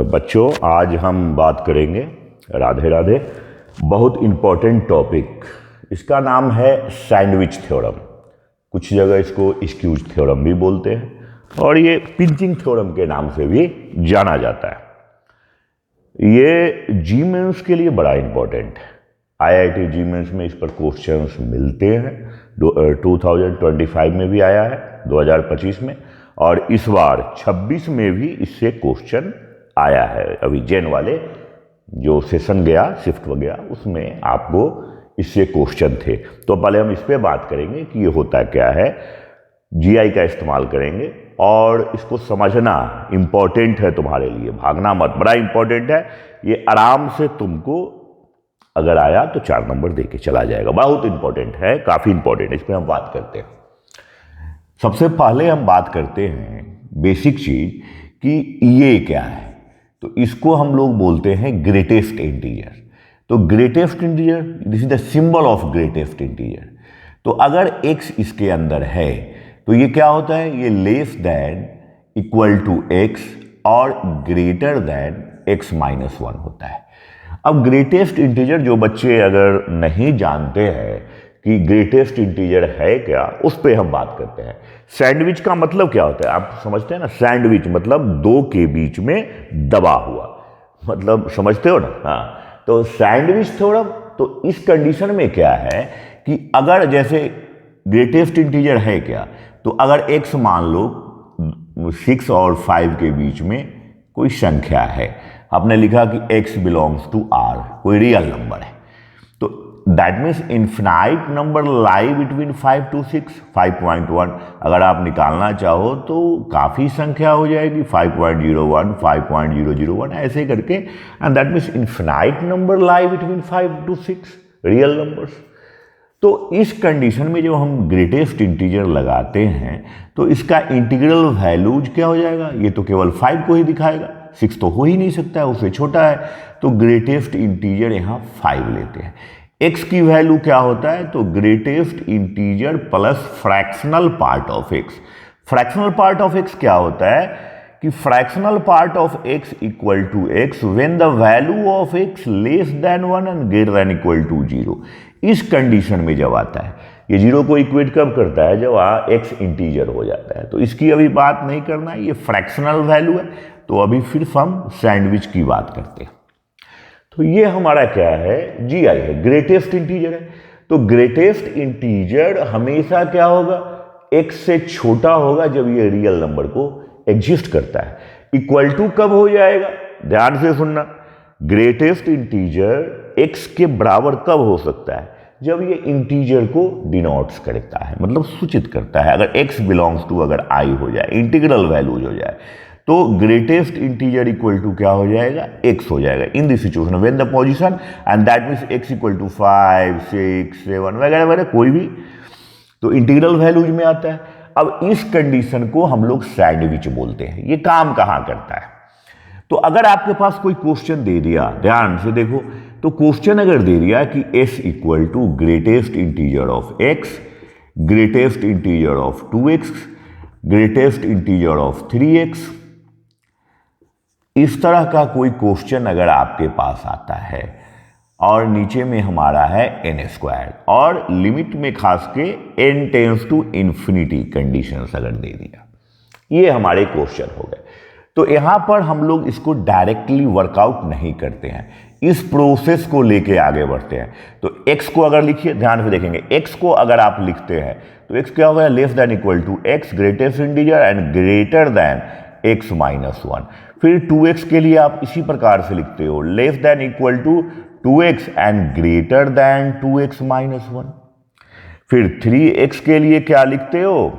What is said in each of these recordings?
बच्चों, आज हम बात करेंगे, राधे राधे, बहुत इम्पोर्टेंट टॉपिक। इसका नाम है सैंडविच थ्योरम। कुछ जगह इसको स्क्यूज थ्योरम भी बोलते हैं और ये पिंचिंग थ्योरम के नाम से भी जाना जाता है। ये जी मेंस के लिए बड़ा इम्पोर्टेंट है। आईआईटी जी मेंस में इस पर क्वेश्चंस मिलते हैं। 2025 में भी आया है, 2025 में, और इस बार 26 में भी इससे क्वेश्चन आया है। अभी जैन वाले जो सेशन गया, शिफ्ट हो गया, उसमें आपको इससे क्वेश्चन थे। तो पहले हम इस पे बात करेंगे कि ये होता क्या है, जीआई का इस्तेमाल करेंगे और इसको समझना इम्पोर्टेंट है तुम्हारे लिए। भागना मत, बड़ा इम्पोर्टेंट है ये। आराम से तुमको अगर आया तो 4 नंबर दे के चला जाएगा। बहुत इंपॉर्टेंट है, काफ़ी इंपॉर्टेंट है। इस पर हम बात करते हैं। सबसे पहले हम बात करते हैं बेसिक चीज कि ये क्या है। तो इसको हम लोग बोलते हैं ग्रेटेस्ट इंटीजर। तो greatest integer, this is the symbol of greatest integer. तो अगर x इसके अंदर है तो ये क्या होता है, ये less than equal to x और ग्रेटर देन x माइनस 1 होता है। अब ग्रेटेस्ट इंटीजर, जो बच्चे अगर नहीं जानते हैं कि ग्रेटेस्ट इंटीजर है क्या, उस पर हम बात करते हैं। सैंडविच का मतलब क्या होता है, आप समझते हैं ना। सैंडविच मतलब दो के बीच में दबा हुआ, मतलब समझते हो ना। हाँ, तो सैंडविच थ्योरम, तो इस कंडीशन में क्या है कि अगर जैसे ग्रेटेस्ट इंटीजर है क्या, तो अगर x मान लो 6 और 5 के बीच में कोई संख्या है, आपने लिखा कि x बिलोंग्स टू r, कोई रियल नंबर है, तो that means infinite number lie between 5 to 6, 5.1। अगर आप निकालना चाहो तो काफ़ी संख्या हो जाएगी, 5.01, 5.001 ऐसे करके, and that means infinite number lie between 5 to 6 real numbers. तो इस कंडीशन में जब हम ग्रेटेस्ट इंटीजर लगाते हैं तो इसका इंटीग्रल वैल्यूज क्या हो जाएगा, ये तो केवल 5 को ही दिखाएगा, 6 तो हो ही नहीं सकता है, उससे छोटा है। तो ग्रेटेस्ट इंटीजर यहाँ 5 लेते हैं। x की वैल्यू क्या होता है, तो greatest integer plus fractional part of x। Fractional part of x क्या होता है कि fractional part of x equal to x when the value of x less than 1 and greater than equal to 0। इस condition में जब आता है, ये 0 को इक्वेट कब करता है, जब x इंटीजर हो जाता है। तो इसकी अभी बात नहीं करना है, ये फ्रैक्शनल वैल्यू है। तो अभी फिर हम सैंडविच की बात करते हैं। तो ये हमारा क्या है, जीआई है, ग्रेटेस्ट इंटीजर है। तो ग्रेटेस्ट इंटीजर हमेशा क्या होगा, x से छोटा होगा जब ये रियल नंबर को एग्जिस्ट करता है। इक्वल टू कब हो जाएगा, ध्यान से सुनना। ग्रेटेस्ट इंटीजर x के बराबर कब हो सकता है, जब ये इंटीजर को डिनोट्स करता है, मतलब सूचित करता है। अगर x बिलोंग्स टू अगर i हो जाए, इंटीग्रल वैल्यूज हो जाए, तो ग्रेटेस्ट इंटीजर इक्वल टू क्या हो जाएगा, x हो जाएगा in this situation when the position, and that means x equal to 5, 6, 7 वगैरह वगैरह, कोई भी तो इंटीग्रल वैल्यूज में आता है। अब इस कंडीशन को हम लोग सैंडविच बोलते हैं। ये काम कहाँ करता है, तो अगर आपके पास कोई क्वेश्चन दे दिया, ध्यान से देखो, तो क्वेश्चन अगर दे दिया कि s equal to greatest integer of x, greatest integer of 2x, greatest integer of 3x, इस तरह का कोई क्वेश्चन अगर आपके पास आता है और नीचे में हमारा है n² और लिमिट में खास के n tends to infinity conditions अगर दे दिया, ये हमारे क्वेश्चन हो गए। तो यहां पर हम लोग इसको डायरेक्टली वर्कआउट नहीं करते हैं, इस प्रोसेस को लेके आगे बढ़ते हैं। तो x को अगर लिखिए, ध्यान से देखेंगे, x को अगर आप लिखते हैं तो x क्या होगा, less than equal to x greatest integer and greater than x minus 1। फिर 2x के लिए आप इसी प्रकार से लिखते हो, less than equal to 2x and greater than 2x minus 1। फिर 3x के लिए क्या लिखते हो,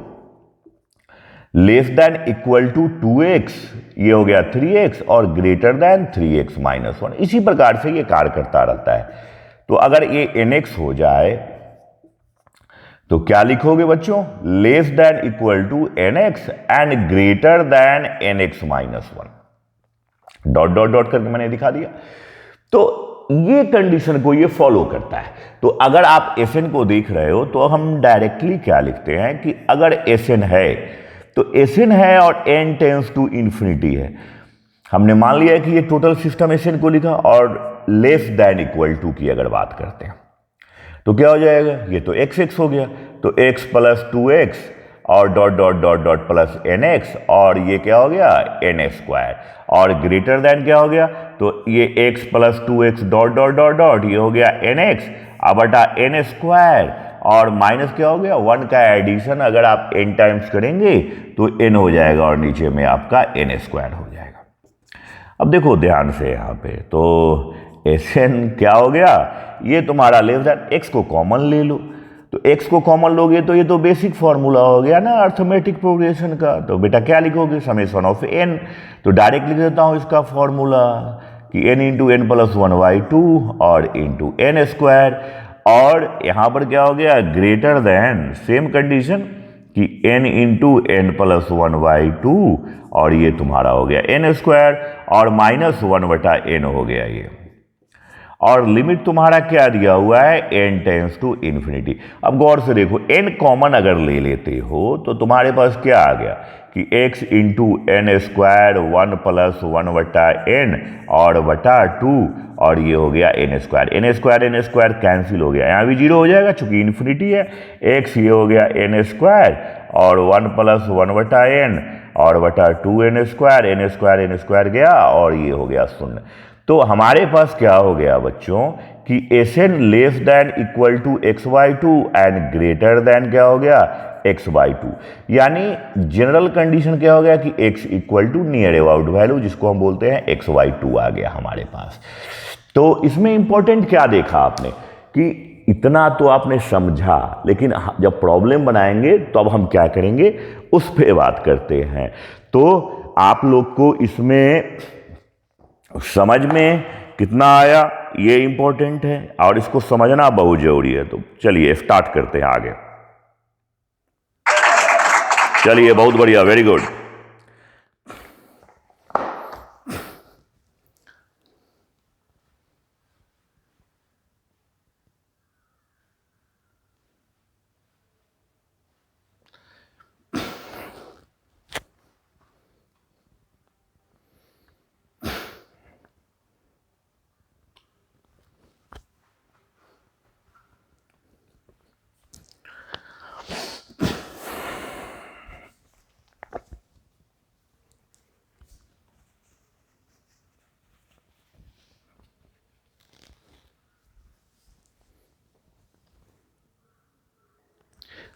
less than equal to 2x, ये हो गया 3x, और ग्रेटर देन 3x माइनस 1। इसी प्रकार से ये कार्य करता रहता है। तो अगर ये nx हो जाए तो क्या लिखोगे बच्चों, less than equal to nx and greater than nx minus 1, dot dot dot करके मैंने दिखा दिया। तो ये कंडीशन को ये फॉलो करता है। तो अगर आप Sn को देख रहे हो तो हम डायरेक्टली क्या लिखते हैं कि अगर Sn है तो Sn है और n टेंस टू इन्फिनिटी है, हमने मान लिया है कि ये टोटल सिस्टम एसएन को लिखा, और लेस देन इक्वल टू की अगर बात करते हैं तो क्या हो जाएगा, ये तो एक्स एक्स हो गया, तो x प्लस 2x और dot dot dot dot plus nx, और ये क्या हो गया n स्क्वायर, और ग्रेटर देन क्या हो गया, तो ये x plus 2x dot dot dot dot ये हो गया nx अब बटा n स्क्वायर, और माइनस क्या हो गया 1 का एडिशन अगर आप n टाइम्स करेंगे तो n हो जाएगा, और नीचे में आपका n स्क्वायर हो जाएगा। अब देखो ध्यान से यहाँ पे, तो Sn क्या हो गया, ये तुम्हारा लेस देन x को कॉमन ले लो, तो x को कॉमन लोगे तो ये तो बेसिक फॉर्मूला हो गया ना अर्थमेटिक प्रोग्रेशन का, तो बेटा क्या लिखोगे समेशन ऑफ n, तो डायरेक्ट लिख देता हूँ इसका फॉर्मूला कि n इंटू एन प्लस 1/2 और इंटू n स्क्वायर, और यहाँ पर क्या हो गया ग्रेटर देन सेम कंडीशन कि n इंटू एन प्लस 1/2 और ये तुम्हारा हो गया n स्क्वायर, और माइनस 1/n हो गया ये, और लिमिट तुम्हारा क्या दिया हुआ है n टेंस टू इन्फिनिटी। अब गौर से देखो n कॉमन अगर ले लेते हो तो तुम्हारे पास क्या आ गया कि x into n square 1 plus 1/n और बटा 2, और ये हो गया n स्क्वायर कैंसिल हो गया, यहाँ भी जीरो हो जाएगा चूंकि इन्फिनिटी है, x ये हो गया n स्क्वायर और 1 प्लस 1/n और बटा 2n स्क्वायर गया, और ये हो गया शून्य। तो हमारे पास क्या हो गया बच्चों कि Sn less than equal to x/2 and greater than क्या हो गया x/2, यानी जनरल कंडीशन क्या हो गया कि x equal to near about value जिसको हम बोलते हैं x/2 आ गया हमारे पास। तो इसमें इंपॉर्टेंट क्या देखा आपने कि इतना तो आपने समझा, लेकिन जब प्रॉब्लम बनाएंगे तो अब हम क्या करेंगे उस पर बात करते हैं। तो आप लोग को इसमें समझ में कितना आया ये इंपॉर्टेंट है, और इसको समझना बहुत जरूरी है। तो चलिए स्टार्ट करते हैं आगे। चलिए बहुत बढ़िया, वेरी गुड।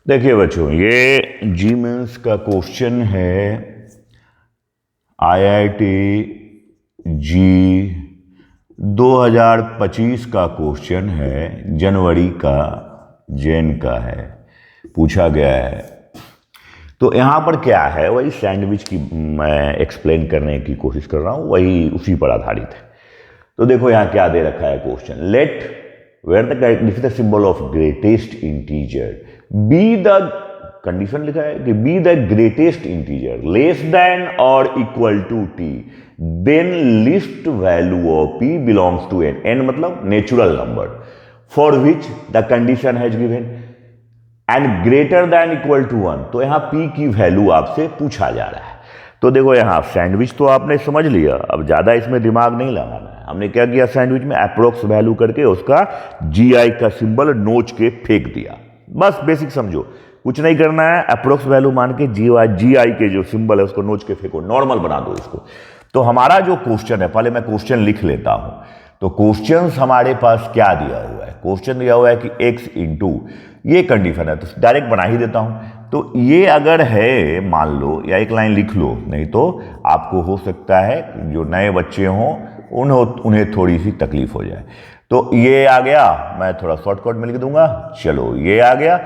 देखिए बच्चों, ये जी मेंस का क्वेश्चन है, IIT जी 2025 का क्वेश्चन है, जनवरी का जैन का है, पूछा गया है। तो यहाँ पर क्या है, वही सैंडविच की मैं एक्सप्लेन करने की कोशिश कर रहा हूँ, वही उसी पर आधारित है। तो देखो यहाँ क्या दे रखा है question, let where the symbol of greatest integer be the, condition लिखा है कि be the greatest integer less than और equal to T, then list value of p belongs to n मतलब natural number for which the condition has given and greater than equal to 1। तो यहां p की value आपसे पूछा जा रहा है। तो देखो यहां सैंडविच तो आपने समझ लिया, अब ज्यादा इसमें दिमाग नहीं लगाना है। हमने क्या किया, सैंडविच में अप्रोक्स वैल्यू करके उसका GI का सिंबल नोच के फेंक दिया, बस बेसिक समझो, कुछ नहीं करना है। अप्रोक्स वैल्यू मान के GI के जो सिंबल है उसको नोच के फेंको, नॉर्मल बना दो इसको। तो हमारा जो क्वेश्चन है, पहले मैं क्वेश्चन लिख लेता हूं। तो क्वेश्चन हमारे पास क्या दिया हुआ है, क्वेश्चन दिया हुआ है कि x इंटू ये कंडीशन है, तो डायरेक्ट बना ही देता हूं। तो ये अगर है मान लो, या एक लाइन लिख लो, नहीं तो आपको हो सकता है जो नए बच्चे हों उन्हें थोड़ी सी तकलीफ हो जाए। तो ये आ गया, मैं थोड़ा शॉर्टकट में लिख दूंगा, चलो ये आ गया।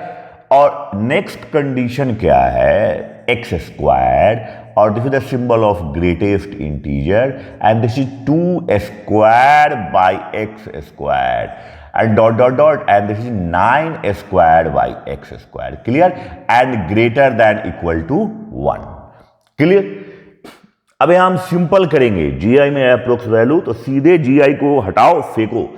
और नेक्स्ट कंडीशन क्या है, एक्स स्क्वायर, और this is the symbol of greatest integer and this is 2 square by x square and dot dot dot and this is 9 square by x square, clear, and greater than equal to 1, clear. अब यहां हम simple करेंगे, GI में approx value, तो सीधे GI को हटाओ फेंको,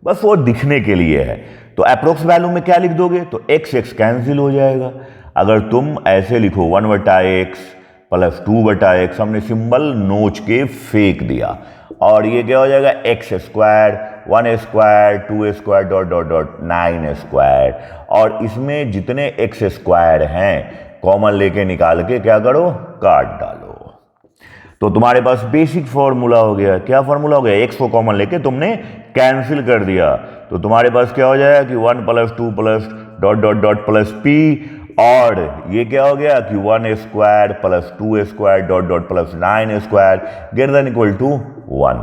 बस वो दिखने के लिए है। तो अप्रोक्स वैल्यू में क्या लिख दोगे, तो x कैंसिल हो जाएगा। अगर तुम ऐसे लिखो 1/x प्लस 2 बटा एक्स, हमने सिंबल नोच के फेंक दिया, और ये क्या हो जाएगा x square 1 square 2 square dot dot dot 9 square. और इसमें जितने एक्स स्क्वायर हैं कॉमन लेके निकाल के क्या करो, काट डालो। तो तुम्हारे पास बेसिक फॉर्मूला हो गया। क्या फॉर्मूला हो गया, एक्स को कॉमन लेके तुमने कैंसिल कर दिया, तो तुम्हारे पास क्या हो जाएगा कि 1 + 2 plus dot dot dot plus p, और ये क्या हो गया कि 1 square plus 2 square dot dot plus 9 square greater than equal to 1।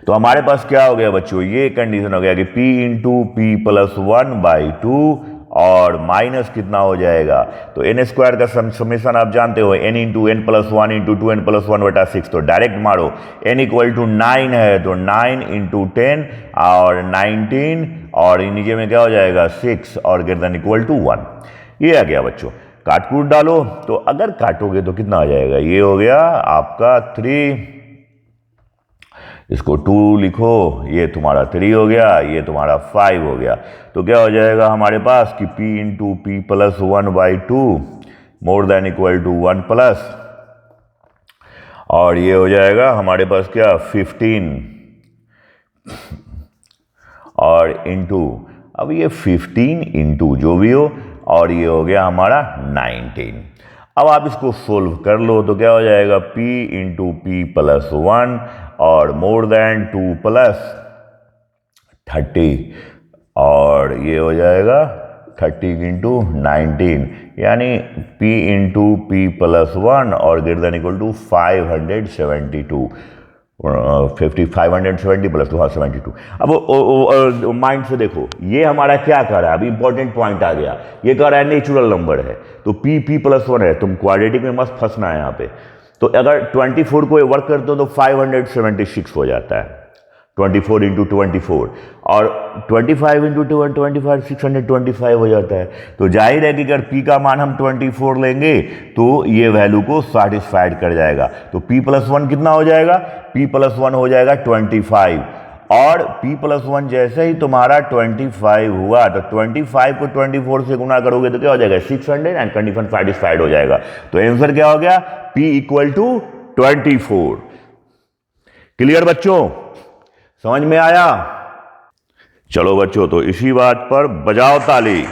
तो हमारे पास क्या हो गया बच्चों, ये कंडीशन हो गया कि p इंटू पी प्लस 1/2 और माइनस कितना हो जाएगा, तो n स्क्वायर का समेशन आप जानते हो n into n plus 1 into 2n plus 1 बटा 6, तो डायरेक्ट मारो n इक्वल टू 9 है तो 9 इंटू 10 और 19, और नीचे में क्या हो जाएगा 6 और ग्रेटर देन इक्वल टू 1। ये आ गया बच्चों, काट कूट डालो, तो अगर काटोगे तो कितना आ जाएगा, ये हो गया आपका 3, इसको 2 लिखो, ये तुम्हारा 3 हो गया, ये तुम्हारा 5 हो गया। तो क्या हो जाएगा हमारे पास कि p into p plus 1/2 more than equal to 1 plus, और ये हो जाएगा हमारे पास क्या 15 और इंटू, अब ये 15 इंटू जो भी हो, और ये हो गया हमारा 19। अब आप इसको सोल्व कर लो तो क्या हो जाएगा p इंटू पी प्लस 1 और मोर देन 2 प्लस 30, और ये हो जाएगा 30 इंटू 19, यानी p इंटू पी प्लस 1 और greater than equal to 572, 570 plus 2 72। अब माइंड से देखो ये हमारा क्या कर रहा है, अभी इंपॉर्टेंट पॉइंट आ गया, ये कह रहा है नेचुरल नंबर है, तो p प्लस 1 है, तुम क्वाड्रेटिक में मस्त फंसना है यहाँ पे। तो अगर 24 को वर्क करते हो तो 576 हो जाता है, 24 इंटू 24, और 25 इंटू 25 625 हो जाता है। तो जाहिर है कि अगर p का मान हम 24 लेंगे तो ये वैल्यू को सैटिस्फाइड कर जाएगा। तो p प्लस 1 कितना हो जाएगा, p प्लस 1 हो जाएगा 25, और p प्लस 1 जैसे ही तुम्हारा 25 हुआ तो 25 को 24 से गुना करोगे तो क्या हो जाएगा 600 एंड कंडीशन सैटिस्फाइड हो जाएगा। तो आंसर क्या हो गया, p इक्वल टू 24। क्लियर बच्चों, समझ में आया? चलो बच्चों, तो इसी बात पर बजाओ ताली।